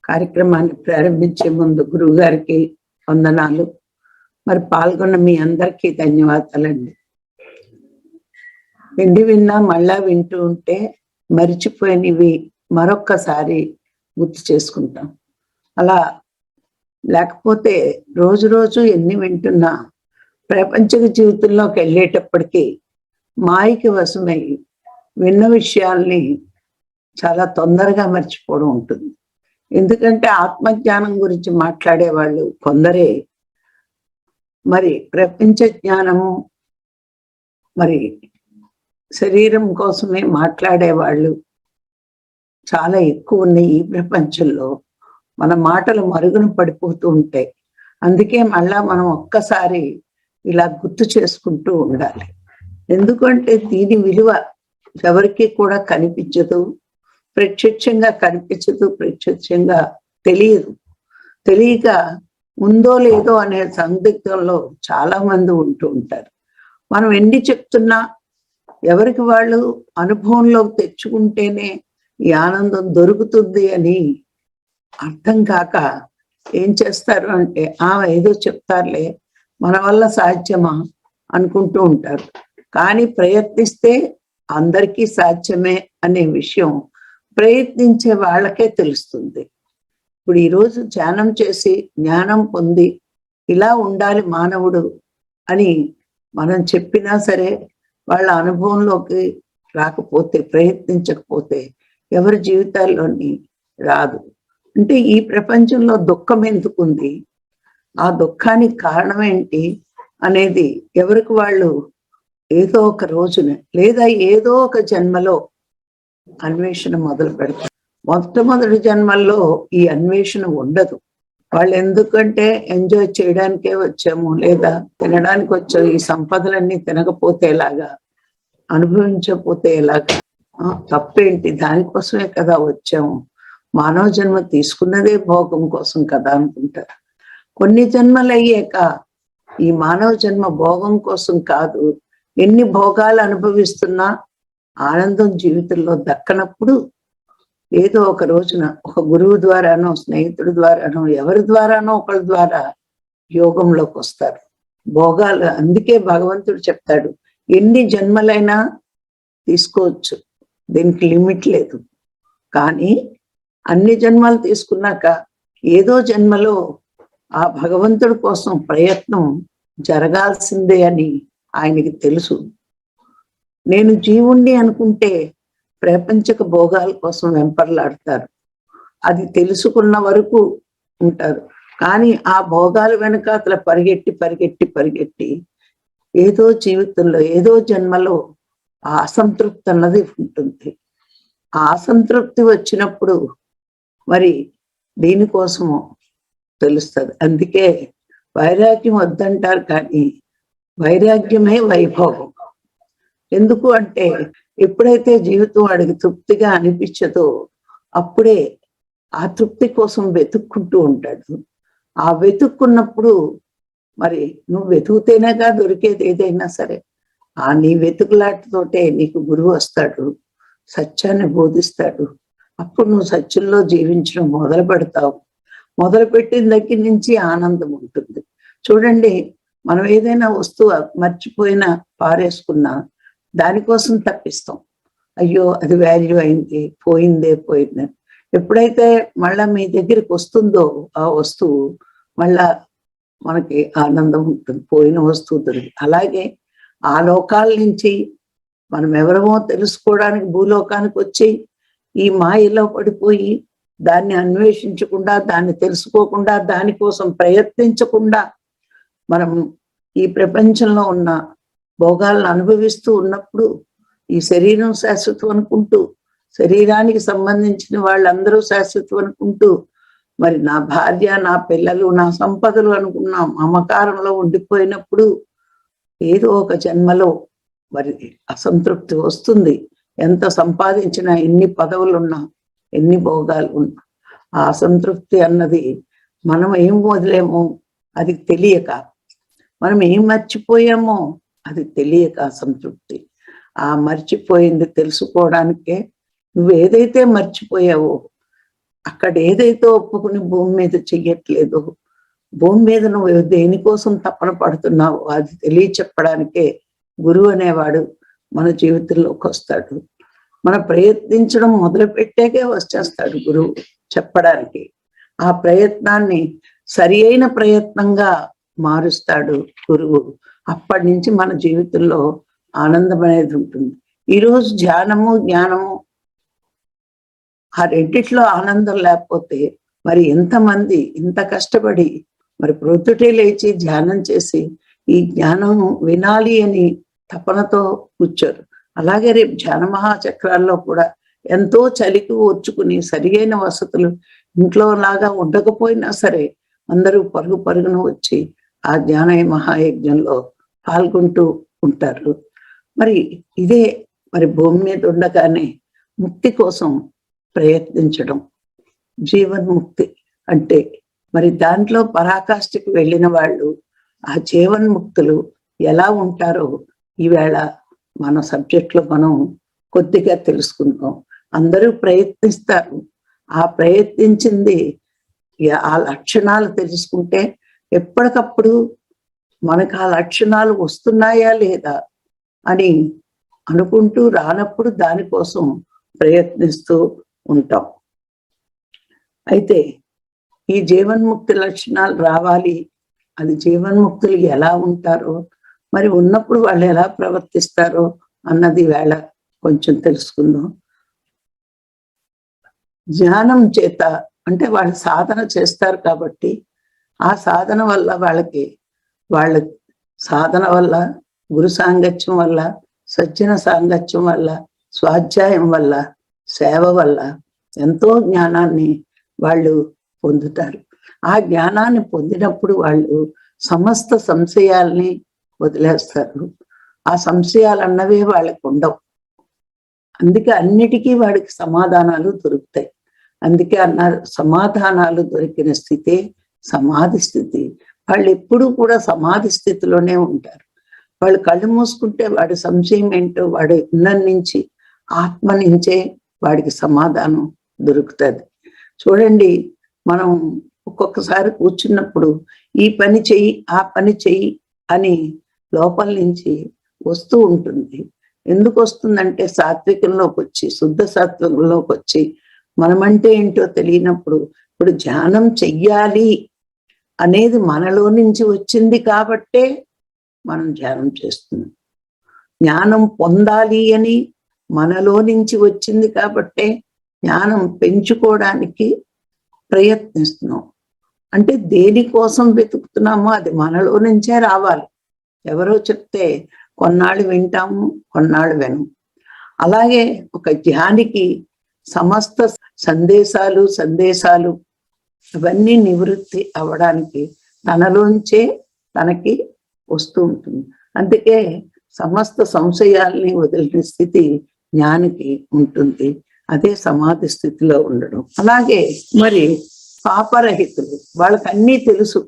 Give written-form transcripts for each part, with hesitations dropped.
కార్యక్రమాన్ని ప్రారంభించే ముందు గురువు గారికి వందనాలు. మరి పాల్గొన్న మీ అందరికీ ధన్యవాదాలండి. విన్నా మళ్ళా వింటూ ఉంటే మరిచిపోయినవి మరొక్కసారి గుర్తు చేసుకుంటాం. అలా లేకపోతే రోజు రోజు ఎన్ని వింటున్నా ప్రపంచ జీవితంలోకి వెళ్ళేటప్పటికీ మాయకి వశమై విన్న విషయాల్ని చాలా తొందరగా మర్చిపోవడం ఉంటుంది. ఎందుకంటే ఆత్మజ్ఞానం గురించి మాట్లాడే వాళ్ళు కొందరే, మరి ప్రపంచ జ్ఞానము మరి శరీరం కోసమే మాట్లాడేవాళ్ళు చాలా ఎక్కువ ఉన్నాయి ఈ ప్రపంచంలో. మన మాటలు మరుగున పడిపోతూ ఉంటాయి. అందుకే మళ్ళా మనం ఒక్కసారి ఇలా గుర్తు చేసుకుంటూ ఉండాలి. ఎందుకంటే దీని విలువ ఎవరికి కూడా కనిపించదు, ప్రత్యక్షంగా కనిపించదు, ప్రత్యక్షంగా తెలియదు. తెలియక ఉందో లేదో అనే సందిగ్ధంలో చాలా మంది ఉంటూ ఉంటారు. మనం ఎన్ని చెప్తున్నా ఎవరికి వాళ్ళు అనుభవంలోకి తెచ్చుకుంటేనే ఈ ఆనందం దొరుకుతుంది అని అర్థం కాక ఏం చేస్తారు అంటే ఏదో చెప్తారులే, మన వల్ల సాధ్యమా అనుకుంటూ ఉంటారు. కానీ ప్రయత్నిస్తే అందరికీ సాధ్యమే అనే విషయం ప్రయత్నించే వాళ్ళకే తెలుస్తుంది. ఇప్పుడు ఈరోజు ధ్యానం చేసి జ్ఞానం పొంది ఇలా ఉండాలి మానవుడు అని మనం చెప్పినా సరే వాళ్ళ అనుభవంలోకి రాకపోతే, ప్రయత్నించకపోతే ఎవరి జీవితాల్లోని రాదు. అంటే ఈ ప్రపంచంలో దుఃఖం ఎందుకుంది, ఆ దుఃఖానికి కారణం ఏంటి అనేది ఎవరికి వాళ్ళు ఏదో ఒక రోజున లేదా ఏదో ఒక జన్మలో అన్వేషణ మొదలు పెడతారు. మొట్టమొదటి జన్మల్లో ఈ అన్వేషణ ఉండదు. వాళ్ళు ఎందుకంటే ఎంజాయ్ చేయడానికే వచ్చాము, లేదా తినడానికి వచ్చాము. ఈ సంపదలన్నీ తినకపోతే ఎలాగా, అనుభవించకపోతే ఎలాగా, తప్పేంటి, దానికోసమే కదా వచ్చాము, మానవ జన్మ తీసుకున్నదే భోగం కోసం కదా అనుకుంటారు. కొన్ని జన్మలు అయ్యాక ఈ మానవ జన్మ భోగం కోసం కాదు, ఎన్ని భోగాలు అనుభవిస్తున్నా ఆనందం జీవితంలో దక్కనప్పుడు ఏదో ఒక రోజున ఒక గురువు ద్వారానో, స్నేహితుడి ద్వారానో, ఎవరి ద్వారానో ఒకరి ద్వారా యోగంలోకి వస్తారు. భోగాలు అందుకే భగవంతుడు చెప్తాడు, ఎన్ని జన్మలైనా తీసుకోవచ్చు, దీనికి లిమిట్ లేదు. కానీ అన్ని జన్మలు తీసుకున్నాక ఏదో జన్మలో ఆ భగవంతుడి కోసం ప్రయత్నం జరగాల్సిందే అని ఆయనకి తెలుసు. నేను జీవుణ్ణి అనుకుంటే ప్రపంచక భోగాల కోసం వెంపర్లాడతారు. అది తెలుసుకున్న వరకు ఉంటారు. కానీ ఆ భోగాల వెనకాతల పరిగెట్టి పరిగెట్టి పరిగెట్టి ఏదో జీవితంలో ఏదో జన్మలో ఆ అసంతృప్తి అన్నది ఉంటుంది. ఆ అసంతృప్తి వచ్చినప్పుడు మరి దీనికోసము తెలుస్తుంది. అందుకే వైరాగ్యం వద్దంటారు, కానీ వైరాగ్యమే వైభోగం. ఎందుకు అంటే ఎప్పుడైతే జీవితం వాడికి తృప్తిగా అనిపించదో అప్పుడే ఆ తృప్తి కోసం వెతుక్కుంటూ ఉంటాడు. ఆ వెతుక్కున్నప్పుడు మరి నువ్వు వెతుకుతేనేగా దొరికేది ఏదైనా సరే. నీ వెతుకులాటతోటే నీకు గురువు వస్తాడు, సత్యాన్ని బోధిస్తాడు. అప్పుడు నువ్వు సత్యంలో జీవించడం మొదలు పెడతావు. మొదలు పెట్టిన దగ్గర నుంచి ఆనందం ఉంటుంది. చూడండి, మనం ఏదైనా వస్తువు మర్చిపోయినా పారేసుకున్నా దానికోసం తప్పిస్తాం. అయ్యో అది వాల్యూ అయింది, పోయిందే. ఎప్పుడైతే మళ్ళా మీ దగ్గరికి వస్తుందో ఆ వస్తువు, మళ్ళా మనకి ఆనందం ఉంటుంది, పోయిన వస్తువు దొరికి. అలాగే ఆ లోకాల నుంచి మనం ఎవరమో తెలుసుకోవడానికి భూలోకానికి వచ్చి ఈ మాయలో పడిపోయి దాన్ని అన్వేషించకుండా, దాన్ని తెలుసుకోకుండా, దానికోసం ప్రయత్నించకుండా మనం ఈ ప్రపంచంలో ఉన్న భోగాలను అనుభవిస్తూ ఉన్నప్పుడు ఈ శరీరం శాశ్వతం అనుకుంటూ, శరీరానికి సంబంధించిన వాళ్ళందరూ శాశ్వతం అనుకుంటూ, మరి నా భార్య, నా పిల్లలు, నా సంపదలు అనుకున్న మమకారంలో ఉండిపోయినప్పుడు ఏదో ఒక జన్మలో మరి అసంతృప్తి వస్తుంది. ఎంత సంపాదించినా, ఎన్ని పదవులున్నా, ఎన్ని భోగాలు ఉన్నా ఆ అసంతృప్తి అన్నది మనం ఏం వదిలేమో అది తెలియక, మనం ఏం మర్చిపోయామో అది తెలియక అసంతృప్తి. ఆ మర్చిపోయింది తెలుసుకోవడానికే నువ్వు ఏదైతే మర్చిపోయావో అక్కడ ఏదైతే ఒప్పుకుని భూమి మీద చెయ్యట్లేదో, భూమి మీద నువ్వు దేనికోసం తపన పడుతున్నావు అది తెలియచెప్పడానికే గురువు అనేవాడు మన జీవితంలోకి వస్తాడు. మన ప్రయత్నించడం మొదలు పెట్టాకే వచ్చేస్తాడు గురువు చెప్పడానికి. ఆ ప్రయత్నాన్ని సరి అయిన ప్రయత్నంగా మారుస్తాడు గురువు. అప్పటి నుంచి మన జీవితంలో ఆనందం అనేది ఉంటుంది. ఈరోజు ధ్యానము జ్ఞానము ఆ రెండిట్లో ఆనందం లేకపోతే మరి ఎంతమంది ఇంత కష్టపడి మరి ప్రొద్దుటే లేచి ధ్యానం చేసి ఈ జ్ఞానం వినాలి అని తపనతో కూర్చోరు. అలాగే రేపు ధ్యాన మహాచక్రాల్లో కూడా ఎంతో చలికి ఓర్చుకుని సరియైన వసతులు ఇంట్లో లాగా ఉండకపోయినా సరే అందరూ పరుగు పరుగున వచ్చి ఆ ధ్యాన మహాయజ్ఞంలో పాల్గొంటూ ఉంటారు. మరి ఇదే మరి భూమి మీద ఉండగానే ముక్తి కోసం ప్రయత్నించడం, జీవన్ముక్తి అంటే మరి దాంట్లో పరాకాష్ఠకి వెళ్ళిన వాళ్ళు ఆ జీవన్ముక్తులు ఎలా ఉంటారో ఈవేళ మన సబ్జెక్ట్లో మనం కొద్దిగా తెలుసుకుందాం. అందరూ ప్రయత్నిస్తారు. ఆ ప్రయత్నించింది ఆ లక్షణాలు తెలుసుకుంటే ఎప్పటికప్పుడు మనకు ఆ లక్షణాలు వస్తున్నాయా లేదా అని అనుకుంటూ రానప్పుడు దానికోసం ప్రయత్నిస్తూ ఉంటాం. అయితే ఈ జీవన్ముక్తి లక్షణాలు రావాలి, అది జీవన్ముక్తులు ఎలా ఉంటారో మరి ఉన్నప్పుడు వాళ్ళు ఎలా ప్రవర్తిస్తారో అన్నది వేళ కొంచెం తెలుసుకుందాం. జ్ఞానం చేత అంటే వాళ్ళు సాధన చేస్తారు కాబట్టి ఆ సాధన వల్ల వాళ్ళ సాధన వల్ల, గురు సాంగత్యం వల్ల, సజ్జన సాంగత్యం వల్ల, స్వాధ్యాయం వల్ల, సేవ వల్ల ఎంతో జ్ఞానాన్ని వాళ్ళు పొందుతారు. ఆ జ్ఞానాన్ని పొందినప్పుడు వాళ్ళు సమస్త సంశయాల్ని వదిలేస్తారు. ఆ సంశయాలు అన్నవే వాళ్ళకు ఉండవు. అందుకే అన్నిటికీ వాడికి సమాధానాలు దొరుకుతాయి. అందుకే అన్నారు సమాధానాలు దొరికిన స్థితే సమాధి స్థితి. వాళ్ళు ఎప్పుడూ కూడా సమాధి స్థితిలోనే ఉంటారు. వాళ్ళు కళ్ళు మూసుకుంటే వాడి సంశయం ఏంటో వాడి ఉన్న నుంచి ఆత్మ నుంచే వాడికి సమాధానం దొరుకుతుంది. చూడండి, మనం ఒక్కొక్కసారి కూర్చున్నప్పుడు ఈ పని చెయ్యి ఆ పని చెయ్యి అని లోపల నుంచి వస్తూ ఉంటుంది. ఎందుకు వస్తుందంటే సాత్వికంలోకి వచ్చి, శుద్ధ సాత్వికంలోకి వచ్చి మనమంటే ఏంటో తెలియనప్పుడు ఇప్పుడు ధ్యానం చెయ్యాలి అనేది మనలో నుంచి వచ్చింది కాబట్టే మనం ధ్యానం చేస్తున్నాం. జ్ఞానం పొందాలి అని మనలో నుంచి వచ్చింది కాబట్టే జ్ఞానం పెంచుకోవడానికి ప్రయత్నిస్తున్నాం. అంటే దేనికోసం వెతుకుతున్నామో అది మనలో నుంచే రావాలి. ఎవరో చెప్తే కొన్నాళ్ళు వింటాము, కొన్నాళ్ళు వినము. అలాగే ఒక ధ్యానికి సమస్త సందేశాలు అవన్నీ నివృత్తి అవ్వడానికి తనలోంచే తనకి వస్తూ ఉంటుంది. అందుకే సమస్త సంశయాల్ని వదిలిన స్థితి జ్ఞానికి ఉంటుంది. అదే సమాధి స్థితిలో ఉండడం. అలాగే మరి పాపరహితులు, వాళ్ళకి అన్నీ తెలుసు.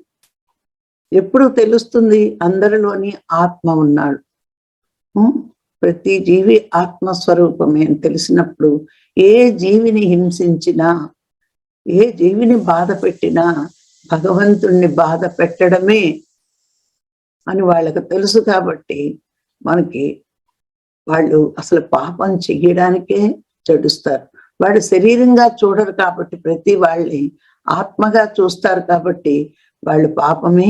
ఎప్పుడు తెలుస్తుంది? అందరిలోని ఆత్మ ఉన్నాడు. ప్రతి జీవి ఆత్మస్వరూపమే అని తెలిసినప్పుడు ఏ జీవిని హింసించినా, ఏ జీవిని బాధ పెట్టినా భగవంతుణ్ణి బాధ పెట్టడమే అని వాళ్ళకు తెలుసు. కాబట్టి మనకి వాళ్ళు అసలు పాపం చెయ్యడానికే చెడుస్తారు. వాడు శరీరంగా చూడరు కాబట్టి ప్రతి వాళ్ళని ఆత్మగా చూస్తారు కాబట్టి వాళ్ళు పాపమే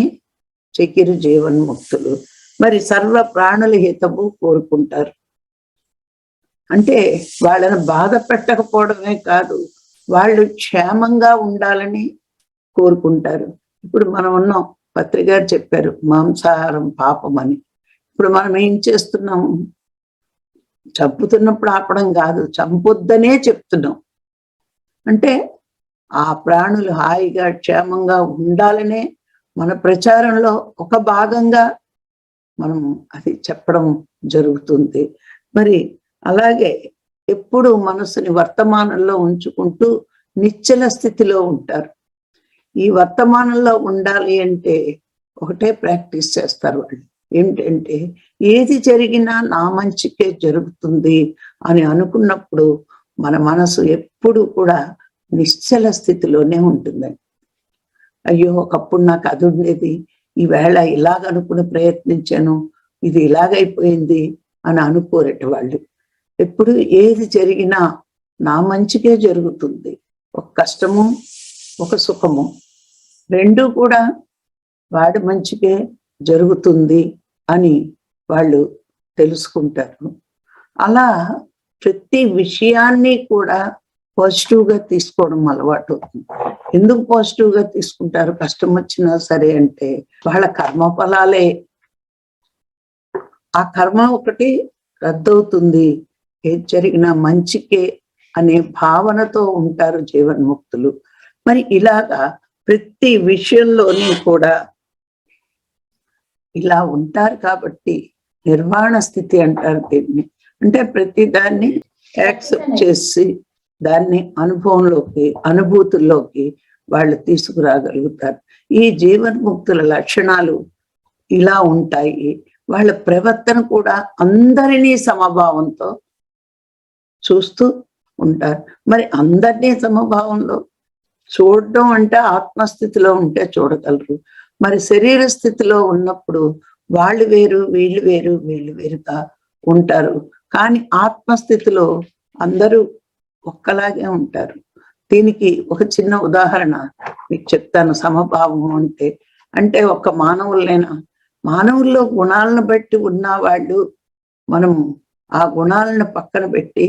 చెక్కిరు జీవన్ముక్తులు. మరి సర్వ ప్రాణుల హితము కోరుకుంటారు. అంటే వాళ్ళని బాధ పెట్టకపోవడమే కాదు, వాళ్ళు క్షేమంగా ఉండాలని కోరుకుంటారు. ఇప్పుడు మనం ఉన్నాం, పత్రికారు చెప్పారు మాంసాహారం పాపం అని. ఇప్పుడు మనం ఏం చేస్తున్నాము? చంపుతున్నప్పుడు ఆపడం కాదు, చంపొద్దనే చెప్తున్నాం. అంటే ఆ ప్రాణులు హాయిగా క్షేమంగా ఉండాలనే మన ప్రచారంలో ఒక భాగంగా మనం అది చెప్పడం జరుగుతుంది. మరి అలాగే ఎప్పుడు మనసుని వర్తమానంలో ఉంచుకుంటూ నిశ్చల స్థితిలో ఉంటారు. ఈ వర్తమానంలో ఉండాలి అంటే ఒకటే ప్రాక్టీస్ చేస్తారు వాళ్ళు. ఏంటంటే ఏది జరిగినా నా మంచికే జరుగుతుంది అని అనుకున్నప్పుడు మన మనసు ఎప్పుడు కూడా నిశ్చల స్థితిలోనే ఉంటుందండి. అయ్యో ఒకప్పుడు నాకు అది ఉండేది, ఈవేళ ఇలాగనుకుని ప్రయత్నించాను, ఇది ఇలాగైపోయింది అని అనుకోరట వాళ్ళు. ఎప్పుడు ఏది జరిగినా నా మంచికే జరుగుతుంది. ఒక కష్టము ఒక సుఖము రెండు కూడా వాడి మంచికే జరుగుతుంది అని వాళ్ళు తెలుసుకుంటారు. అలా ప్రతి విషయాన్ని కూడా పాజిటివ్గా తీసుకోవడం అలవాటు అవుతుంది. ఎందుకు పాజిటివ్గా తీసుకుంటారు? కష్టం వచ్చినా సరే అంటే వాళ్ళ కర్మఫలాలే, ఆ కర్మ ఒకటి రద్దవుతుంది, ఏది జరిగినా మంచికే అనే భావనతో ఉంటారు జీవన్ముక్తులు. మరి ఇలాగా ప్రతి విషయంలోని కూడా ఇలా ఉంటారు కాబట్టి నిర్వాణ స్థితి అంటారు దీన్ని. అంటే ప్రతి దాన్ని యాక్సెప్ట్ చేసి దాన్ని అనుభవంలోకి, అనుభూతుల్లోకి వాళ్ళు తీసుకురాగలుగుతారు. ఈ జీవన్ముక్తుల లక్షణాలు ఇలా ఉంటాయి. వాళ్ళ ప్రవర్తన కూడా అందరినీ సమభావంతో చూస్తూ ఉంటారు. మరి అందరినీ సమభావంలో చూడడం అంటే ఆత్మస్థితిలో ఉంటే చూడగలరు. మరి శరీర స్థితిలో ఉన్నప్పుడు వాళ్ళు వేరు వీళ్ళు వేరు వీళ్ళు వేరుగా ఉంటారు. కానీ ఆత్మస్థితిలో అందరూ ఒక్కలాగే ఉంటారు. దీనికి ఒక చిన్న ఉదాహరణ మీకు చెప్తాను. సమభావం అంటే అంటే ఒక మానవులైనా, మానవుల్లో గుణాలను బట్టి ఉన్న వాళ్ళు మనము ఆ గుణాలను పక్కన పెట్టి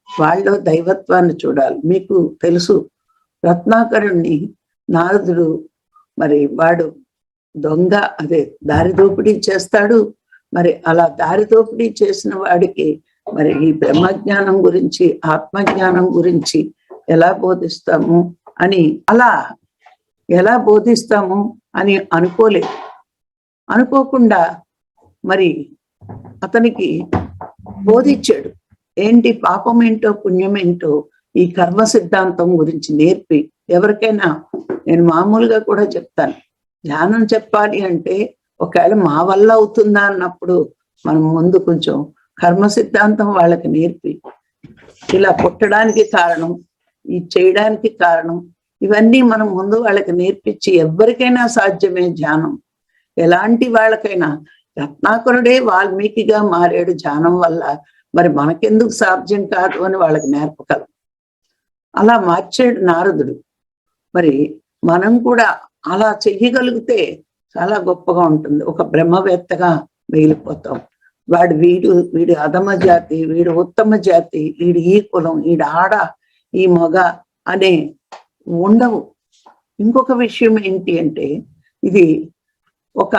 వాళ్ళలో దైవత్వాన్ని చూడాలి. మీకు తెలుసు, రత్నాకరుణ్ణి నారదుడు మరి వాడు దొంగ, అదే దారి దోపిడీ చేస్తాడు. మరి అలా దారి దోపిడీ చేసిన వాడికి మరి ఈ బ్రహ్మజ్ఞానం గురించి, ఆత్మజ్ఞానం గురించి ఎలా బోధిస్తాము అని, అలా ఎలా బోధిస్తాము అని అనుకోకుండా మరి అతనికి బోధించాడు. ఏంటి పాపం ఏంటో పుణ్యం ఏంటో ఈ కర్మ సిద్ధాంతం గురించి నేర్పి, ఎవరికైనా నేను మామూలుగా కూడా చెప్తాను, ధ్యానం చెప్పాలి అంటే ఒకవేళ మా వల్ల అవుతుందా అన్నప్పుడు మనం ముందు కొంచెం కర్మ సిద్ధాంతం వాళ్ళకి నేర్పి, ఇలా పుట్టడానికి కారణం, ఈ చేయడానికి కారణం, ఇవన్నీ మనం ముందు వాళ్ళకి నేర్పించి, ఎవరికైనా సాధ్యమే ధ్యానం. ఎలాంటి వాళ్ళకైనా, రత్నాకరుడే వాల్మీకిగా మారాడు ధ్యానం వల్ల, మరి మనకెందుకు సాధ్యం కాదు అని వాళ్ళకి నేర్పగలం. అలా మార్చాడు నారదుడు. మరి మనం కూడా అలా చెయ్యగలిగితే చాలా గొప్పగా ఉంటుంది. ఒక బ్రహ్మవేత్తగా మిగిలిపోతాం. వీడు అధమ జాతి, వీడు ఉత్తమ జాతి, వీడు ఈ కులం, వీడు ఆడ, ఈ మగ అనే ఉండవు. ఇంకొక విషయం ఏంటి అంటే, ఇది ఒక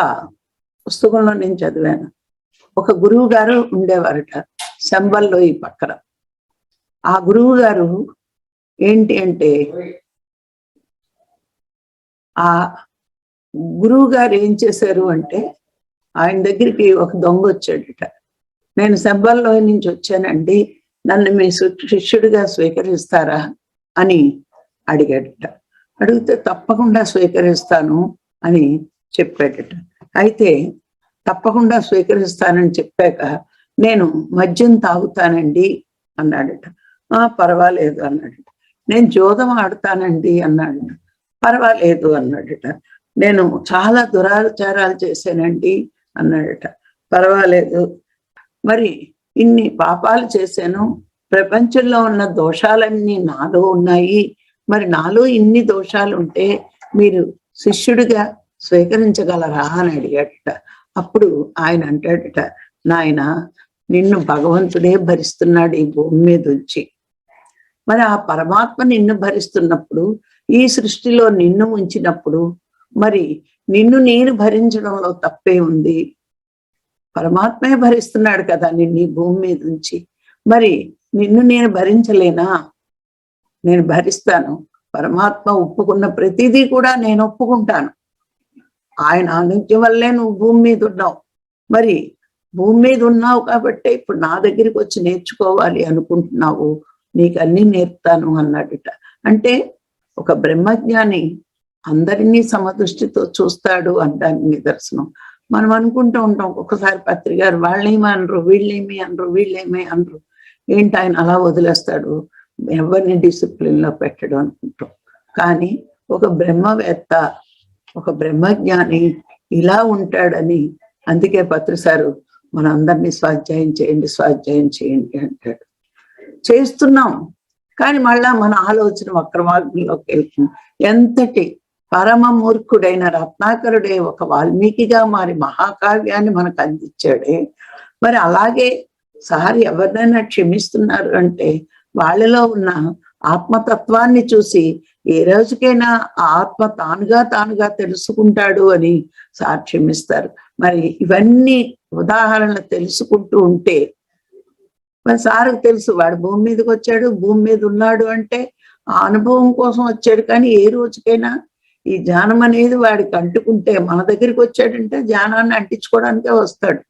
పుస్తకంలో నేను చదివాను. ఒక గురువు గారు ఉండేవారట శంబల్లో ఈ పక్కన. ఆ గురువు గారు ఏంటి అంటే, ఆ గురువు గారు ఏం చేశారు అంటే, ఆయన దగ్గరికి ఒక దొంగ వచ్చాడట. నేను శంబల్లో నుంచి వచ్చానండి, నన్ను మీ శిష్యుడిగా స్వీకరిస్తారా అని అడిగాడట. అడిగితే తప్పకుండా స్వీకరిస్తాను అని చెప్పాడట. అయితే తప్పకుండా స్వీకరిస్తానని చెప్పాక, నేను మద్యం తాగుతానండి అన్నాడట. పర్వాలేదు అన్నాడట. నేను జోదం ఆడుతానండి అన్నాడట. పర్వాలేదు అన్నాడట. నేను చాలా దురాచారాలు చేశానండి అన్నాడట. పర్వాలేదు. మరి ఇన్ని పాపాలు చేశాను, ప్రపంచంలో ఉన్న దోషాలన్నీ నాలో ఉన్నాయి, మరి నాలో ఇన్ని దోషాలు ఉంటే మీరు శిష్యుడిగా స్వీకరించగలరా అని అడిగాడట. అప్పుడు ఆయన అంటాడట, నాయన నిన్ను భగవంతుడే భరిస్తున్నాడు ఈ భూమి మీద ఉంచి. మరి ఆ పరమాత్మ నిన్ను భరిస్తున్నప్పుడు, ఈ సృష్టిలో నిన్ను ఉంచినప్పుడు, మరి నిన్ను నేను భరించడంలో తప్పే ఉంది? పరమాత్మే భరిస్తున్నాడు కదా నిన్ను ఈ భూమి మీద ఉంచి. మరి నిన్ను నేను భరించలేనా? నేను భరిస్తాను. పరమాత్మ ఒప్పుకున్న ప్రతిదీ కూడా నేను ఒప్పుకుంటాను. ఆయన అనుజ్ఞ వల్లే నువ్వు భూమి మీద ఉన్నావు. మరి భూమి మీద ఉన్నావు కాబట్టి ఇప్పుడు నా దగ్గరికి వచ్చి నేర్చుకోవాలి అనుకుంటున్నావు, నీకు అన్ని నేర్పుతాను అన్నాడట. అంటే ఒక బ్రహ్మజ్ఞాని అందరినీ సమదృష్టితో చూస్తాడు అనడానికి నిదర్శనం. మనం అనుకుంటూ ఉంటాం ఒక్కొక్కసారి, పత్రికారు వాళ్ళేమి అనరు, వీళ్ళేమి అనరు, వీళ్ళేమి అనరు, ఏంటి ఆయన అలా వదిలేస్తాడు, ఎవరిని డిసిప్లిన్ లో పెట్టడం అనుకుంటాం. కానీ ఒక బ్రహ్మవేత్త, ఒక బ్రహ్మజ్ఞాని ఇలా ఉంటాడని, అందుకే పత్రిసారు మనందరినీ స్వాధ్యాయం చేయండి అంటాడు. చేస్తున్నాం, కానీ మళ్ళా మన ఆలోచన వక్ర మార్గంలోకి వెళ్తుంది. ఎంతటి పరమ మూర్ఖుడైన రత్నాకరుడే ఒక వాల్మీకిగా మారి మహాకావ్యాన్ని మనకు అందించాడే. మరి అలాగే సార్ ఎవరినైనా క్షమిస్తున్నారు అంటే వాళ్ళలో ఉన్న ఆత్మతత్వాన్ని చూసి ఏ రోజుకైనా ఆ ఆత్మ తానుగా తెలుసుకుంటాడు అని సార్ క్షమిస్తారు. మరి ఇవన్నీ ఉదాహరణలు తెలుసుకుంటూ ఉంటే మరి సార్కు తెలుసు వాడు భూమి మీదకి వచ్చాడు, భూమి మీద ఉన్నాడు అంటే ఆ అనుభవం కోసం వచ్చాడు. కానీ ఏ రోజుకైనా ఈ జ్ఞానం అనేది వాడికి అంటుకుంటే, మన దగ్గరికి వచ్చాడంటే జ్ఞానాన్ని అంటించుకోవడానికే వస్తాడు.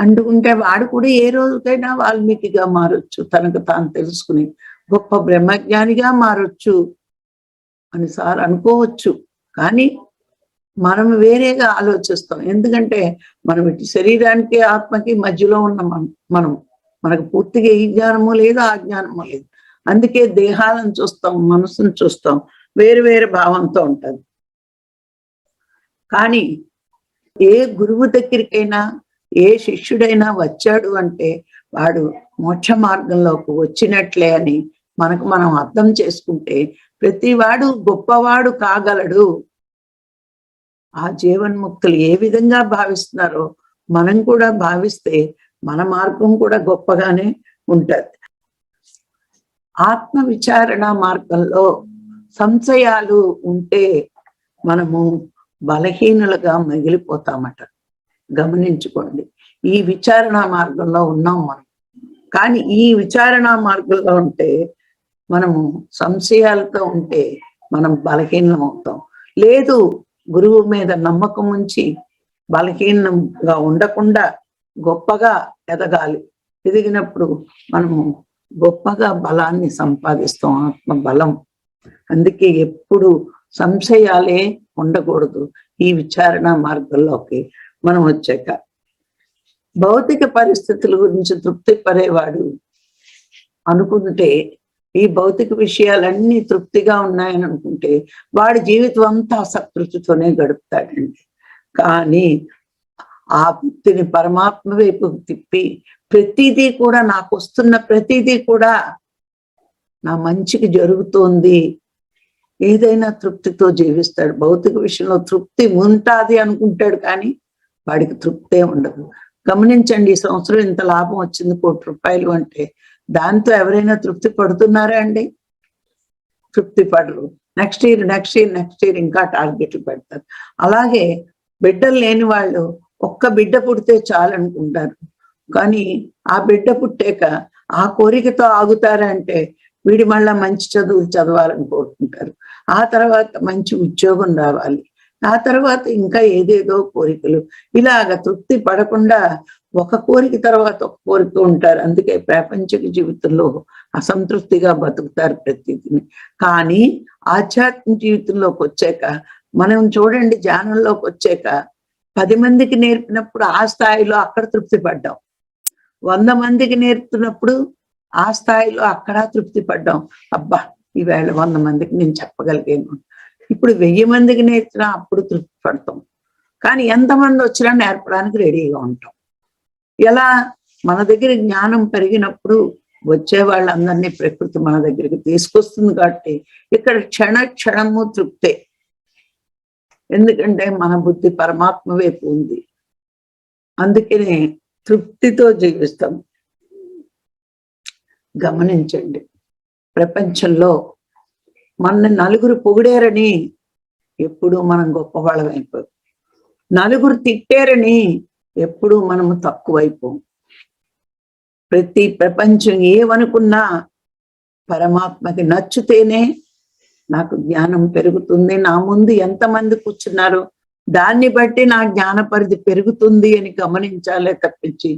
అంటుకుంటే వాడు కూడా ఏ రోజుకైనా వాల్మీకిగా మారొచ్చు, తనకు తాను తెలుసుకుని గొప్ప బ్రహ్మజ్ఞానిగా మారొచ్చు అని సార్ అనుకోవచ్చు. కానీ మనం వేరేగా ఆలోచిస్తాం. ఎందుకంటే మనం ఇటు శరీరానికి ఆత్మకి మధ్యలో ఉన్న మనకు పూర్తిగా ఈ జ్ఞానము లేదు, ఆ జ్ఞానము లేదు. అందుకే దేహాలను చూస్తాం, మనసును చూస్తాం, వేరు భావంతో ఉంటుంది. కానీ ఏ గురువు దగ్గరికైనా ఏ శిష్యుడైనా వచ్చాడు అంటే వాడు మోక్ష మార్గంలోకి వచ్చినట్లే అని మనం అర్థం చేసుకుంటే ప్రతివాడు గొప్పవాడు కాగలడు. ఆ జీవన్ముక్తులు ఏ విధంగా భావిస్తున్నారో మనం కూడా భావిస్తే మన మార్గం కూడా గొప్పగానే ఉంటది. ఆత్మ విచారణ మార్గంలో సంశయాలు ఉంటే మనము బలహీనులుగా మిగిలిపోతామట. గమనించుకోండి, ఈ విచారణ మార్గంలో ఉన్నాం మనం. కానీ ఈ విచారణ మార్గంలో ఉంటే మనము సంశయాలతో ఉంటే మనం బలహీనం అవుతాం. లేదు, గురువు మీద నమ్మకం ఉంచి బలహీనంగా ఉండకుండా గొప్పగా ఎదగాలి. ఎదిగినప్పుడు మనము గొప్పగా బలాన్ని సంపాదిస్తాం, ఆత్మ బలం. అందుకే ఎప్పుడు సంశయాలే ఉండకూడదు ఈ విచారణ మార్గంలోకి మనం వచ్చాక. భౌతిక పరిస్థితుల గురించి తృప్తి పడేవాడు అనుకుంటే, ఈ భౌతిక విషయాలన్నీ తృప్తిగా ఉన్నాయని అనుకుంటే వాడి జీవితం అంతా అసంతృప్తితోనే గడుపుతాడండి. కానీ ఆ భక్తిని పరమాత్మ వైపు తిప్పి ప్రతిదీ కూడా నాకు వస్తున్న ప్రతిదీ కూడా నా మంచికి జరుగుతోంది, ఏదైనా తృప్తితో జీవిస్తాడు. భౌతిక విషయంలో తృప్తి ఉంటాది అనుకుంటాడు, కానీ వాడికి తృప్తే ఉండదు. గమనించండి, ఈ సంవత్సరం ఇంత లాభం వచ్చింది, ₹1,00,00,000 అంటే దాంతో ఎవరైనా తృప్తి పడుతున్నారా అండి? తృప్తి పడరు. నెక్స్ట్ ఇయర్ ఇంకా టార్గెట్లు పెడతారు. అలాగే బిడ్డలు లేని వాళ్ళు ఒక్క బిడ్డ పుడితే చాలనుకుంటారు. కానీ ఆ బిడ్డ పుట్టాక ఆ కోరికతో ఆగుతారంటే వీడి మళ్ళా మంచి చదువులు చదవాలని కోరుకుంటారు. ఆ తర్వాత మంచి ఉద్యోగం రావాలి, ఆ తర్వాత ఇంకా ఏదేదో కోరికలు. ఇలాగ తృప్తి పడకుండా ఒక కోరిక తర్వాత ఒక కోరిక ఉంటారు. అందుకే ప్రాపంచిక జీవితంలో అసంతృప్తిగా బతుకుతారు ప్రతిదిని. కానీ ఆధ్యాత్మిక జీవితంలోకి వచ్చాక మనం చూడండి, ధ్యానంలోకి వచ్చాక 10 మందికి నేర్పినప్పుడు ఆ స్థాయిలో అక్కడ తృప్తి పడ్డాం. 100 మందికి నేర్పుతున్నప్పుడు ఆ స్థాయిలో అక్కడ తృప్తి పడ్డాం. అబ్బా, ఈవేళ 100 మందికి నేను చెప్పగలిగాను. ఇప్పుడు 1000 మందికి నేర్పినా అప్పుడు తృప్తి పడతాం. కానీ ఎంతమంది వచ్చినా నేర్పడానికి రెడీగా ఉంటాం. ఎలా? మన దగ్గర జ్ఞానం పెరిగినప్పుడు వచ్చే వాళ్ళందరినీ ప్రకృతి మన దగ్గరికి తీసుకొస్తుంది. కాబట్టి ఇక్కడ క్షణము తృప్తే. ఎందుకంటే మన బుద్ధి పరమాత్మ వైపు ఉంది. అందుకనే తృప్తితో జీవిస్తాం. గమనించండి, ప్రపంచంలో మన నలుగురు పొగిడారని ఎప్పుడు మనం గొప్పవాళ్ళం అయిపోం. నలుగురు తిట్టారని ఎప్పుడు మనము తక్కువైపోం. ప్రతి ప్రపంచం ఏమనుకున్నా పరమాత్మకి నచ్చితేనే నాకు జ్ఞానం పెరుగుతుంది. నా ముందు ఎంతమంది కూర్చున్నారో దాన్ని బట్టి నా జ్ఞాన పరిధి పెరుగుతుంది అని గమనించాలే తప్పించి,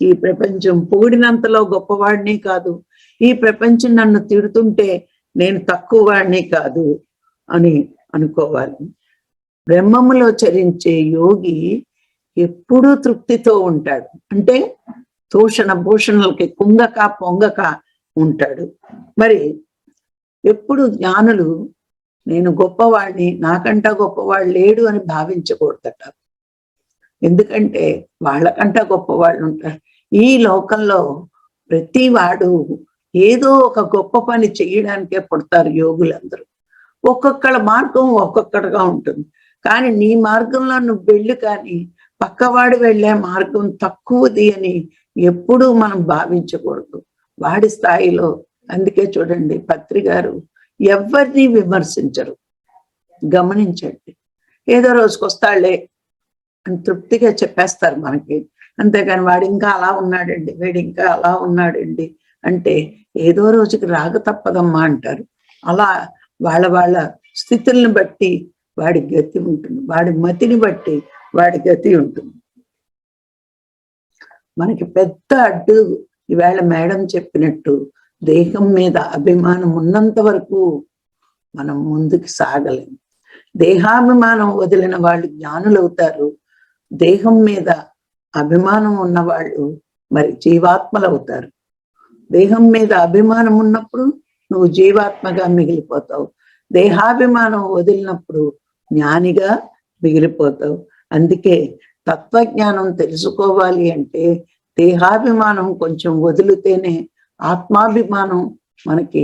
ఈ ప్రపంచం పొగిడినంతలో గొప్పవాడిని కాదు, ఈ ప్రపంచం నన్ను తిడుతుంటే నేను తక్కువ వాడిని కాదు అని అనుకోవాలి. బ్రహ్మములో చరించే యోగి ఎప్పుడూ తృప్తితో ఉంటాడు. అంటే తూషణ భూషణలకి కుంగక పొంగక ఉంటాడు. మరి ఎప్పుడు జ్ఞానులు నేను గొప్పవాడిని, నాకంటా గొప్పవాడు లేడు అని భావించకూడదట. ఎందుకంటే వాళ్ళకంటా గొప్పవాళ్ళు ఉంటారు. ఈ లోకంలో ప్రతి వాడు ఏదో ఒక గొప్ప పని చేయడానికే పుడతారు యోగులందరూ. ఒక్కొక్కళ్ళ మార్గం ఒక్కొక్కటిగా ఉంటుంది. కానీ నీ మార్గంలో నువ్వు వెళ్ళు, కానీ పక్కవాడు వెళ్ళే మార్గం తక్కువది అని ఎప్పుడూ మనం భావించకూడదు. వాడి స్థాయిలో. అందుకే చూడండి పత్రి గారు ఎవరిని విమర్శించరు. గమనించండి. ఏదో రోజుకొస్తాళ్లే అని తృప్తిగా చెప్పేస్తారు మనకి. అంతేగాని వాడు ఇంకా అలా ఉన్నాడండి, వీడు ఇంకా అలా ఉన్నాడండి అంటే ఏదో రోజుకి రాక తప్పదమ్మా అంటారు. అలా వాళ్ళ వాళ్ళ స్థితులను బట్టి వాడి గతి ఉంటుంది, వాడి మతిని బట్టి వాడి గతి ఉంటుంది. మనకి పెద్ద అడ్డు ఈవేళ మేడం చెప్పినట్టు దేహం మీద అభిమానం ఉన్నంత వరకు మనం ముందుకు సాగలేము. దేహాభిమానం వదిలిన వాళ్ళు జ్ఞానులు అవుతారు. దేహం మీద అభిమానం ఉన్నవాళ్ళు మరి జీవాత్మలు అవుతారు. దేహం మీద అభిమానం ఉన్నప్పుడు నువ్వు జీవాత్మగా మిగిలిపోతావు. దేహాభిమానం వదిలినప్పుడు జ్ఞానిగా మిగిలిపోతావు. అందుకే తత్వజ్ఞానం తెలుసుకోవాలి అంటే దేహాభిమానం కొంచెం వదిలితేనే ఆత్మాభిమానం మనకి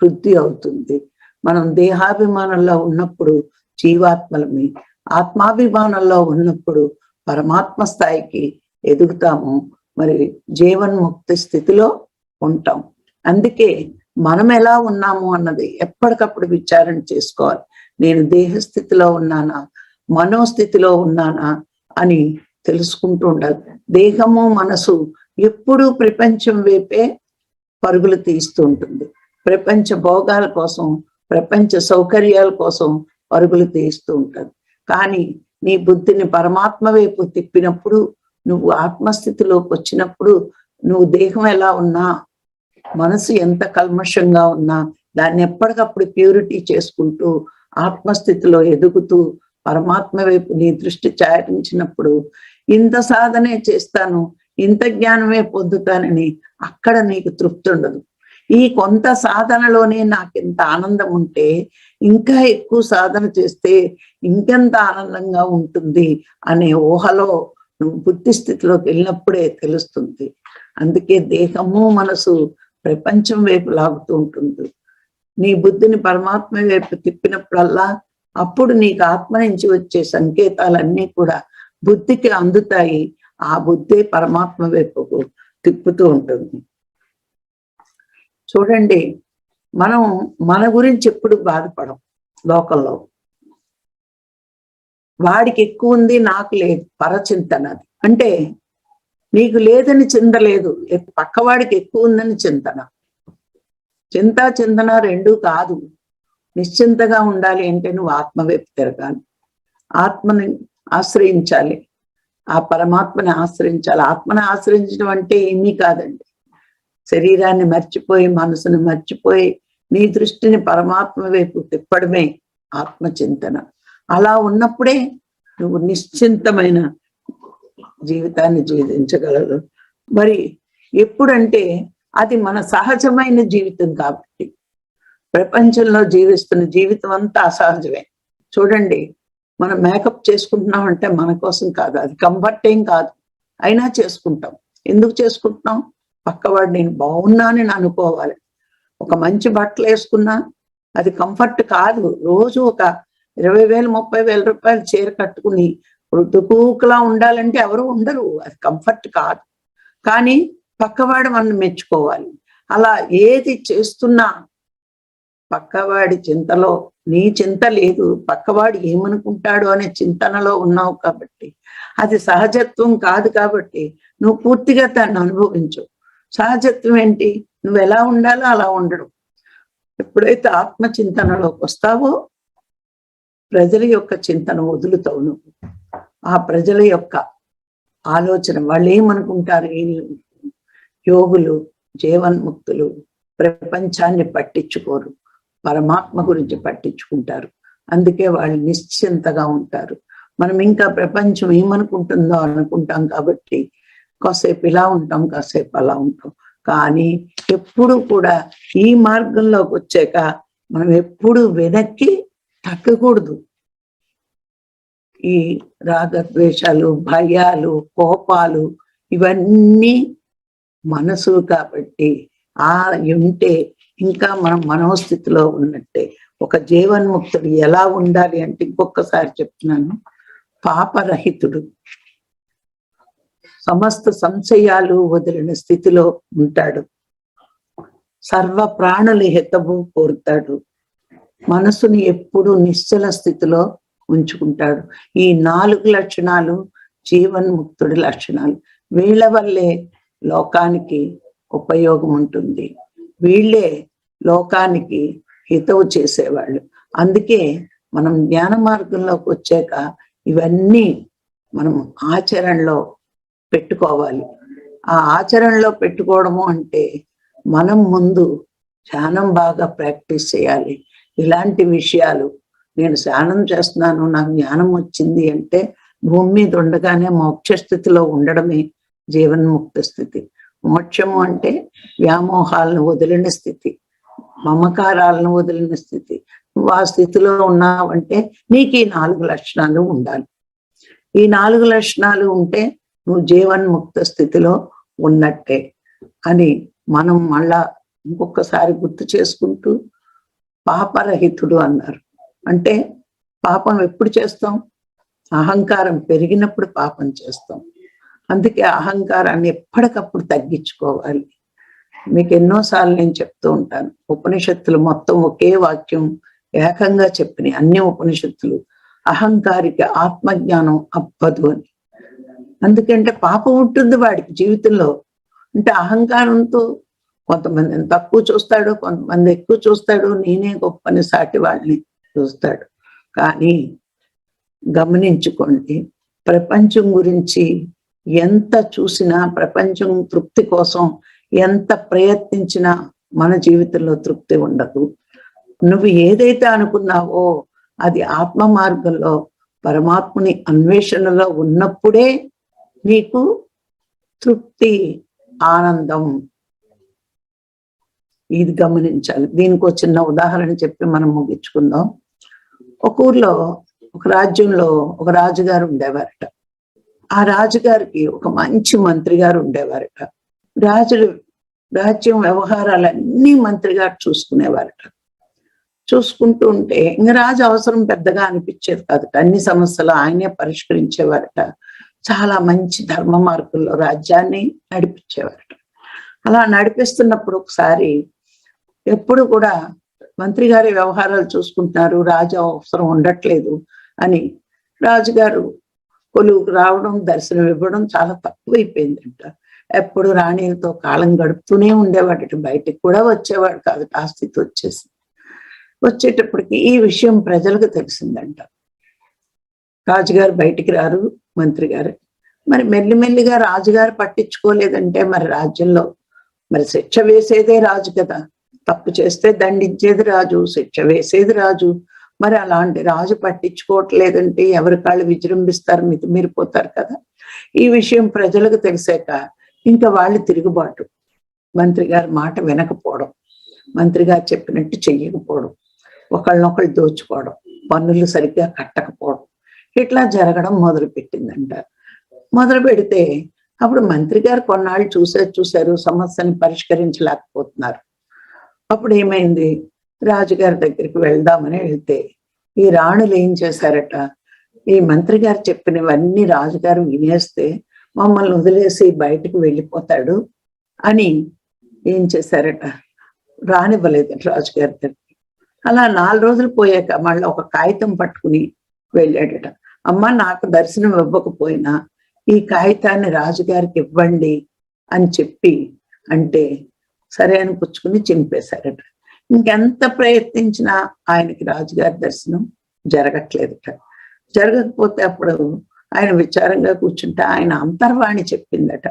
వృద్ధి అవుతుంది. మనం దేహాభిమానంలో ఉన్నప్పుడు జీవాత్మలమి, ఆత్మాభిమానంలో ఉన్నప్పుడు పరమాత్మ స్థాయికి ఎదుగుతాము. మరి జీవన్ముక్తి స్థితిలో ఉంటాం. అందుకే మనం ఎలా ఉన్నాము అన్నది ఎప్పటికప్పుడు విచారణ చేసుకోవాలి. నేను దేహస్థితిలో ఉన్నానా, మనోస్థితిలో ఉన్నానా అని తెలుసుకుంటూ ఉండాలి. దేహము మనసు ఎప్పుడూ ప్రపంచం వైపే పరుగులు తీస్తూ ఉంటుంది. ప్రపంచ భోగాల కోసం, ప్రపంచ సౌకర్యాల కోసం పరుగులు తీస్తూ ఉంటుంది. కానీ నీ బుద్ధిని పరమాత్మ వైపు తిప్పినప్పుడు, నువ్వు ఆత్మస్థితిలోకి వచ్చినప్పుడు, నువ్వు దేహం ఎలా ఉన్నా, మనసు ఎంత కల్మషంగా ఉన్నా దాన్ని ఎప్పటికప్పుడు ప్యూరిటీ చేసుకుంటూ ఆత్మస్థితిలో ఎదుగుతూ పరమాత్మ వైపు నీ దృష్టి చారించినప్పుడు ఇంత సాధనే చేస్తాను, ఇంత జ్ఞానమే పొందుతానని అక్కడ నీకు తృప్తి ఉండదు. ఈ కొంత సాధనలోనే నాకు ఇంత ఆనందం ఉంటే ఇంకా ఎక్కువ సాధన చేస్తే ఇంకెంత ఆనందంగా ఉంటుంది అనే ఊహలో నువ్వు బుద్ధి స్థితిలోకి వెళ్ళినప్పుడే తెలుస్తుంది. అందుకే దేహము మనసు ప్రపంచం వైపు లాగుతూ ఉంటుంది. నీ బుద్ధిని పరమాత్మ వైపు తిప్పినప్పుడల్లా అప్పుడు నీకు ఆత్మ నుంచి వచ్చే సంకేతాలన్నీ కూడా బుద్ధికి అందుతాయి. ఆ బుద్ధి పరమాత్మ వైపుకు తిప్పుతూ ఉంటుంది. చూడండి, మనం మన గురించి ఎప్పుడు బాధపడం. లోకంలో వాడికి ఎక్కువ ఉంది, నాకు లేదు, పరచింతనది. అంటే నీకు లేదని చింతలేదు, పక్కవాడికి ఎక్కువ ఉందని చింతన. చింతన రెండు కాదు. నిశ్చింతగా ఉండాలి అంటే నువ్వు ఆత్మ వైపు తిరగాలి, ఆత్మని ఆశ్రయించాలి, ఆ పరమాత్మని ఆశ్రయించాలి. ఆత్మని ఆశ్రయించడం అంటే ఏమీ కాదండి. శరీరాన్ని మర్చిపోయి, మనసుని మర్చిపోయి నీ దృష్టిని పరమాత్మ వైపు తిప్పడమే ఆత్మచింతన. అలా ఉన్నప్పుడే నువ్వు నిశ్చింతమైన జీవితాన్ని జీవించగలరు. మరి ఎప్పుడంటే అది మన సహజమైన జీవితం కాబట్టి. ప్రపంచంలో జీవిస్తున్న జీవితం అంతా అసహజమే. చూడండి, మనం మేకప్ చేసుకుంటున్నామంటే మన కోసం కాదు, అది కంఫర్ట్ ఏం కాదు, అయినా చేసుకుంటాం. ఎందుకు చేసుకుంటున్నాం? పక్కవాడు నేను బాగున్నానని అనుకోవాలి. ఒక మంచి బట్టలు వేసుకున్నా అది కంఫర్ట్ కాదు. రోజు ఒక 20,000 30,000 రూపాయలు చీర కట్టుకుని రుతుకూకలా ఉండాలంటే ఎవరు ఉండరు, అది కంఫర్ట్ కాదు. కానీ పక్కవాడు మనం మెచ్చుకోవాలి. అలా ఏది చేస్తున్నా పక్కవాడి చింతలో నీ చింత లేదు, పక్కవాడు ఏమనుకుంటాడు అనే చింతనలో ఉన్నావు కాబట్టి అది సహజత్వం కాదు. కాబట్టి నువ్వు పూర్తిగా దాన్ని అనుభవించు. సహజత్వం ఏంటి? నువ్వు ఎలా ఉండాలో అలా ఉండడం. ఎప్పుడైతే ఆత్మచింతనలోకి వస్తావో ప్రజల యొక్క చింతన వదులుతావు. నువ్వు ఆ ప్రజల యొక్క ఆలోచన, వాళ్ళు ఏమనుకుంటారు, యోగులు జీవన్ముక్తులు ప్రపంచాన్ని పట్టించుకోరు, పరమాత్మ గురించి పట్టించుకుంటారు. అందుకే వాళ్ళు నిశ్చింతగా ఉంటారు. మనం ఇంకా ప్రపంచం ఏమనుకుంటుందో అనుకుంటాం కాబట్టి కాసేపు ఇలా ఉంటాం, కాసేపు అలా ఉంటాం. కానీ ఎప్పుడు కూడా ఈ మార్గంలోకి వచ్చాక మనం ఎప్పుడు వెనక్కి తగ్గకూడదు. ఈ రాగద్వేషాలు, భయాలు, కోపాలు ఇవన్నీ మనసు కాబట్టి ఆ ఉంటే ఇంకా మనం మనోస్థితిలో ఉన్నట్టే. ఒక జీవన్ముక్తుడు ఎలా ఉండాలి అంటే ఇంకొకసారి చెప్తున్నాను, పాపరహితుడు, సమస్త సంశయాలు వదిలిన స్థితిలో ఉంటాడు, సర్వ ప్రాణుల హితవు కోరుతాడు, మనసుని ఎప్పుడు నిశ్చల స్థితిలో ఉంచుకుంటాడు. ఈ 4 లక్షణాలు జీవన్ముక్తుడి లక్షణాలు. వీళ్ళ వల్లే లోకానికి ఉపయోగం ఉంటుంది, వీళ్ళే లోకానికి హితవు చేసేవాళ్ళు. అందుకే మనం జ్ఞాన మార్గంలోకి వచ్చాక ఇవన్నీ మనం ఆచరణలో పెట్టుకోవాలి. ఆ ఆచరణలో పెట్టుకోవడము అంటే మనం ముందు ధ్యానం బాగా ప్రాక్టీస్ చేయాలి. ఇలాంటి విషయాలు, నేను ధ్యానం చేస్తున్నాను నాకు జ్ఞానం వచ్చింది అంటే భూమి మీద ఉండగానే మోక్ష స్థితిలో ఉండడమే జీవన్ముక్త స్థితి. మోక్షము అంటే వ్యామోహాలను వదిలిన స్థితి, మమకారాలను వదిలిన స్థితి. నువ్వు ఆ స్థితిలో ఉన్నావంటే నీకు ఈ 4 లక్షణాలు ఉండాలి. ఈ 4 లక్షణాలు ఉంటే నువ్వు జీవన్ముక్త స్థితిలో ఉన్నట్టే అని మనం మళ్ళా ఇంకొకసారి గుర్తు చేసుకుంటూ, పాపరహితుడు అన్నారు అంటే పాపం ఎప్పుడు చేస్తాం? అహంకారం పెరిగినప్పుడు పాపం చేస్తాం. అందుకే అహంకారాన్ని ఎప్పటికప్పుడు తగ్గించుకోవాలి. మీకు ఎన్నోసార్లు నేను చెప్తూ ఉంటాను, ఉపనిషత్తులు మొత్తం ఒకే వాక్యం ఏకంగా చెప్పినాయి అన్ని ఉపనిషత్తులు, అహంకారికి ఆత్మజ్ఞానం అబ్బదు అని. అందుకంటే పాపం ఉంటుంది వాడికి జీవితంలో. అంటే అహంకారంతో కొంతమందిని తక్కువ చూస్తాడు, కొంతమంది ఎక్కువ చూస్తాడు, నేనే గొప్పని సాటి వాళ్ళని చూస్తాడు. కానీ గమనించుకోండి, ప్రపంచం గురించి ఎంత చూసినా, ప్రపంచం తృప్తి కోసం ఎంత ప్రయత్నించినా మన జీవితంలో తృప్తి ఉండదు. నువ్వు ఏదైతే అనుకున్నావో అది ఆత్మ మార్గంలో పరమాత్మని అన్వేషణలో ఉన్నప్పుడే నీకు తృప్తి, ఆనందం. ఇది గమనించాలి. దీనికి ఒక చిన్న ఉదాహరణ చెప్పి మనం ముగించుకుందాం. ఒక ఊర్లో, ఒక రాజ్యంలో ఒక రాజుగారు ఉండేవారట. ఆ రాజుగారికి ఒక మంచి మంత్రి గారు ఉండేవారట. రాజ్యం వ్యవహారాలన్నీ మంత్రి గారు చూసుకునేవారట. చూసుకుంటూ ఉంటే ఇంక రాజు అవసరం పెద్దగా అనిపించేది కాదట, అన్ని సమస్యలు ఆయనే పరిష్కరించేవారట. చాలా మంచి ధర్మ మార్గంలో రాజ్యాన్ని నడిపించేవారట. అలా నడిపిస్తున్నప్పుడు ఒకసారి, ఎప్పుడు కూడా మంత్రి గారి వ్యవహారాలు చూసుకుంటున్నారు, రాజు అవసరం ఉండట్లేదు అని రాజుగారు కొలువుకు రావడం, దర్శనం ఇవ్వడం చాలా తక్కువైపోయిందంట. ఎప్పుడు రాణిలతో కాలం గడుపుతూనే ఉండేవాడట, బయటికి కూడా వచ్చేవాడు కాదు. ఆ స్థితి వచ్చేటప్పటికి ఈ విషయం ప్రజలకు తెలిసిందంట. రాజుగారు బయటికి రారు, మంత్రి గారు. మరి మెల్లిమెల్లిగా రాజుగారు పట్టించుకోలేదంటే మరి రాజ్యంలో మరి శిక్ష వేసేదే రాజు కదా, తప్పు చేస్తే దండించేది రాజు, శిక్ష వేసేది రాజు. మరి అలాంటి రాజు పట్టించుకోవట్లేదంటే ఎవరి కాళ్ళు విజృంభిస్తారు, మితిమీరిపోతారు కదా. ఈ విషయం ప్రజలకు తెలిసాక ఇంకా వాళ్ళు తిరుగుబాటు, మంత్రి గారి మాట వినకపోవడం, మంత్రి గారు చెప్పినట్టు చెయ్యకపోవడం, ఒకళ్ళనొకళ్ళు దోచుకోవడం, పన్నులు సరిగ్గా కట్టకపోవడం, ఇట్లా జరగడం మొదలు పెట్టిందంట. మొదలు పెడితే అప్పుడు మంత్రి గారు కొన్నాళ్ళు చూశారు, సమస్యని పరిష్కరించలేకపోతున్నారు. అప్పుడు ఏమైంది, రాజుగారి దగ్గరికి వెళ్దామని వెళ్తే ఈ రాణులు ఏం చేశారట, ఈ మంత్రి గారు చెప్పినవన్నీ రాజుగారు వినేస్తే మమ్మల్ని వదిలేసి బయటకు వెళ్ళిపోతాడు అని ఏం చేశారట, రానివ్వలేదట రాజుగారి దగ్గరికి. అలా 4 రోజులు పోయాక మళ్ళీ ఒక కాగితం పట్టుకుని వెళ్ళాడట. అమ్మ, నాకు దర్శనం ఇవ్వకపోయినా ఈ కాగితాన్ని రాజుగారికి ఇవ్వండి అని చెప్పి అంటే సరే అని పుచ్చుకుని చింపేశారట. ఇంకెంత ప్రయత్నించినా ఆయనకి రాజుగారి దర్శనం జరగట్లేదట. జరగకపోతే అప్పుడు ఆయన విచారంగా కూర్చుంటే ఆయన అంతర్వాణి చెప్పిందట,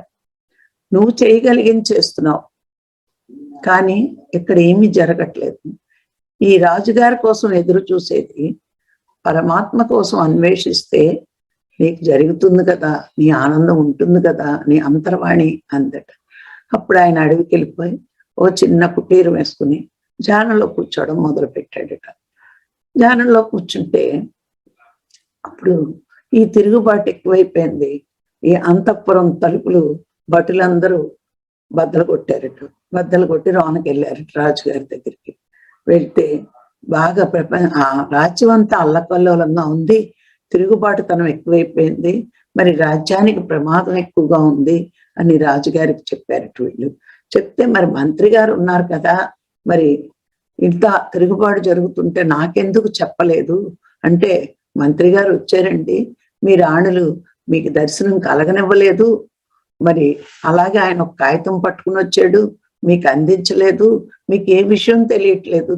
నువ్వు చేయగలిగింది చేస్తున్నావు, కానీ ఇక్కడ ఏమీ జరగట్లేదు. ఈ రాజుగారి కోసం ఎదురు చూసేది పరమాత్మ కోసం అన్వేషిస్తే నీకు జరుగుతుంది కదా, నీ ఆనందం ఉంటుంది కదా, నీ అంతర్వాణి అందట. అప్పుడు ఆయన అడవికి వెళ్ళిపోయి ఓ చిన్న కుటీరం వేసుకుని ధ్యానంలో కూర్చోవడం మొదలు పెట్టాడట. ధ్యానంలో కూర్చుంటే అప్పుడు ఈ తిరుగుబాటు ఎక్కువైపోయింది. ఈ అంతఃపురం తలుపులు భటులందరూ బద్దలు కొట్టారట. బద్దలు కొట్టి లోనకి వెళ్ళారట రాజుగారి దగ్గరికి. వెళ్తే బాగా ఆ రాజ్యం అంతా అల్లకల్లోలంగా ఉంది, తిరుగుబాటుతనం ఎక్కువైపోయింది, మరి రాజ్యానికి ప్రమాదం ఎక్కువగా ఉంది అని రాజుగారికి చెప్పారట వీళ్ళు. చెప్తే మరి మంత్రి గారు ఉన్నారు కదా, మరి ఇంత తిరుగుబాటు జరుగుతుంటే నాకెందుకు చెప్పలేదు అంటే, మంత్రి గారు వచ్చారండి, మీ రాణులు మీకు దర్శనం కలగనివ్వలేదు, మరి అలాగే ఆయన ఒక కాగితం పట్టుకుని వచ్చాడు, మీకు అందించలేదు, మీకు ఏ విషయం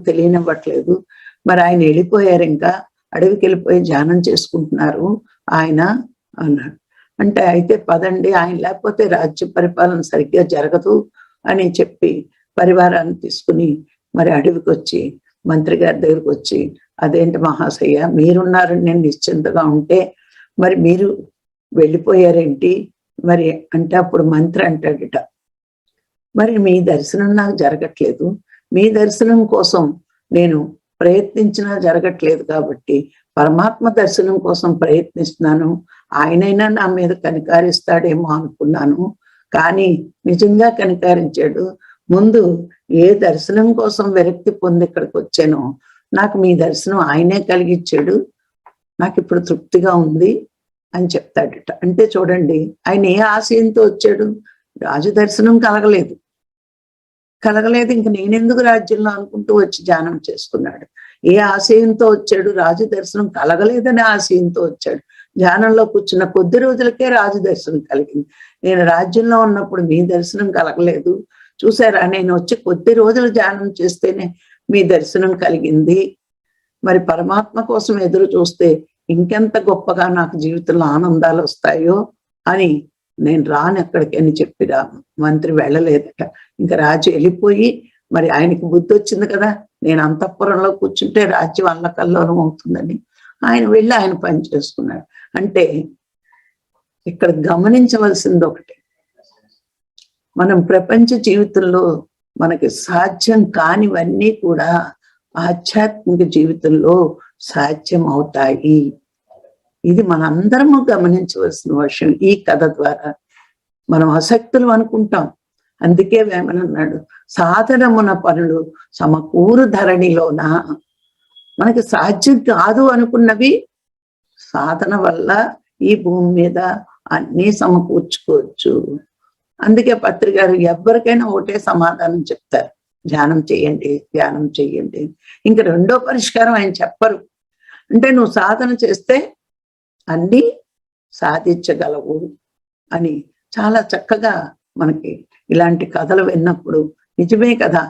తెలియనివ్వట్లేదు, మరి ఆయన వెళ్ళిపోయారు, ఇంకా అడవికి వెళ్ళిపోయి ధ్యానం చేసుకుంటున్నారు ఆయన అన్నాడు. అంటే అయితే పదండి, ఆయన లేకపోతే రాజ్య పరిపాలన సరిగ్గా జరగదు అని చెప్పి పరివారాన్ని తీసుకుని మరి అడవికి వచ్చి మంత్రి గారి దగ్గరికి వచ్చి, అదేంటి మహాశయ్య, మీరున్నారని నేను నిశ్చింతగా ఉంటే మరి మీరు వెళ్ళిపోయారేంటి మరి అంటే, అప్పుడు మంత్రి అంటాడట, మరి మీ దర్శనం నాకు జరగట్లేదు, మీ దర్శనం కోసం నేను ప్రయత్నించినా జరగట్లేదు కాబట్టి పరమాత్మ దర్శనం కోసం ప్రయత్నిస్తున్నాను, ఆయనైనా నా మీద కనికరిస్తాడేమో అనుకున్నాను, కానీ నిజంగా కనికరించాడు. ముందు ఏ దర్శనం కోసం విరక్తి పొంది ఇక్కడికి వచ్చానో నాకు మీ దర్శనం ఆయనే కలిగించాడు, నాకు ఇప్పుడు తృప్తిగా ఉంది అని చెప్తాడట. అంటే చూడండి, ఆయన ఏ ఆశయంతో వచ్చాడు? రాజు దర్శనం కలగలేదు, ఇంక నేనెందుకు రాజ్యంలో అనుకుంటూ వచ్చి ధ్యానం చేసుకున్నాడు. ఏ ఆశయంతో వచ్చాడు? రాజు దర్శనం కలగలేదనే ఆశయంతో వచ్చాడు. ధ్యానంలో కూర్చున్న కొద్ది రోజులకే రాజు దర్శనం కలిగింది. నేను రాజ్యంలో ఉన్నప్పుడు మీ దర్శనం కలగలేదు, చూసారా, నేను వచ్చి కొద్ది రోజులు ధ్యానం చేస్తేనే మీ దర్శనం కలిగింది, మరి పరమాత్మ కోసం ఎదురు చూస్తే ఇంకెంత గొప్పగా నాకు జీవితంలో ఆనందాలు వస్తాయో అని నేను రాను ఎక్కడికి అని చెప్పిరా మంత్రి వెళ్ళలేదట. ఇంకా రాజు వెళ్ళిపోయి మరి ఆయనకి బుద్ధి వచ్చింది కదా, నేను అంతఃపురంలో కూర్చుంటే రాజ్యం అల్లకల్లోలం అవుతుందని ఆయన వెళ్ళి ఆయన పని చేసుకున్నాడు. అంటే ఇక్కడ గమనించవలసింది ఒకటి, మనం ప్రపంచ జీవితంలో మనకి సాధ్యం కానివన్నీ కూడా ఆధ్యాత్మిక జీవితంలో సాధ్యం అవుతాయి. ఇది మనందరము గమనించవలసిన విషయం. ఈ కథ ద్వారా మనం అసక్తులు అనుకుంటాం, అందుకే వేమన అన్నాడు, సాధనమున పనులు సమకూరు ధరణిలోన. మనకి సాధ్యం కాదు అనుకున్నవి సాధన వల్ల ఈ భూమి మీద అన్నీ సమకూర్చుకోవచ్చు. అందుకే పత్రి గారు ఎవరికైనా ఒకటే సమాధానం చెప్తారు, ధ్యానం చెయ్యండి, ధ్యానం చెయ్యండి. ఇంకా రెండో పరిష్కారం ఆయన చెప్పరు. అంటే నువ్వు సాధన చేస్తే అన్నీ సాధించగలవు అని చాలా చక్కగా మనకి ఇలాంటి కథలు విన్నప్పుడు నిజమే కదా,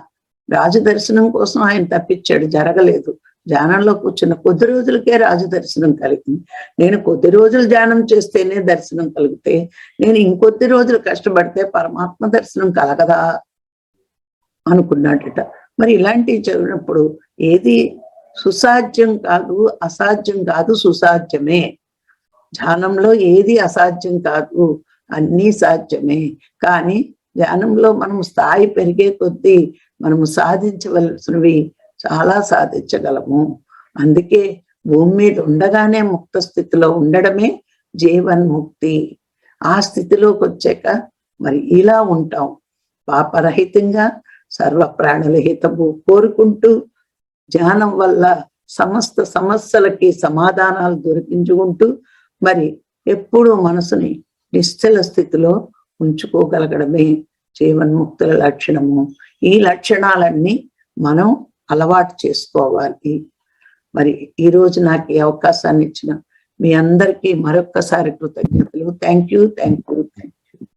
రాజు దర్శనం కోసం ఆయన తప్పించాడు, జరగలేదు. ధ్యానంలో కూర్చున్న కొద్ది రోజులకే రాజు దర్శనం కలిగింది. నేను కొద్ది రోజులు ధ్యానం చేస్తేనే దర్శనం కలిగితే నేను ఇంకొద్ది రోజులు కష్టపడితే పరమాత్మ దర్శనం కలగదా అనుకున్నాడట. మరి ఇలాంటివి చదివినప్పుడు ఏది సుసాధ్యం కాదు, అసాధ్యం కాదు, సుసాధ్యమే. ధ్యానంలో ఏది అసాధ్యం కాదు, అన్నీ సాధ్యమే. కానీ ధ్యానంలో మనం స్థాయి పెరిగే కొద్దీ మనము సాధించవలసినవి చాలా సాధించగలము. అందుకే భూమి మీద ఉండగానే ముక్త స్థితిలో ఉండడమే జీవన్ముక్తి. ఆ స్థితిలోకి వచ్చాక మరి ఇలా ఉంటాం, పాపరహితంగా సర్వ ప్రాణుల హితము కోరుకుంటూ ధ్యానం వల్ల సమస్త సమస్యలకి సమాధానాలు దొరికించుకుంటూ మరి ఎప్పుడూ మనసుని నిశ్చల స్థితిలో ఉంచుకోగలగడమే జీవన్ముక్తుల లక్షణము. ఈ లక్షణాలన్నీ మనం అలవాటు చేసుకోవాలి. మరి ఈరోజు నాకు ఈ అవకాశాన్ని ఇచ్చిన మీ అందరికీ మరొక్కసారి కృతజ్ఞతలు. Thank you.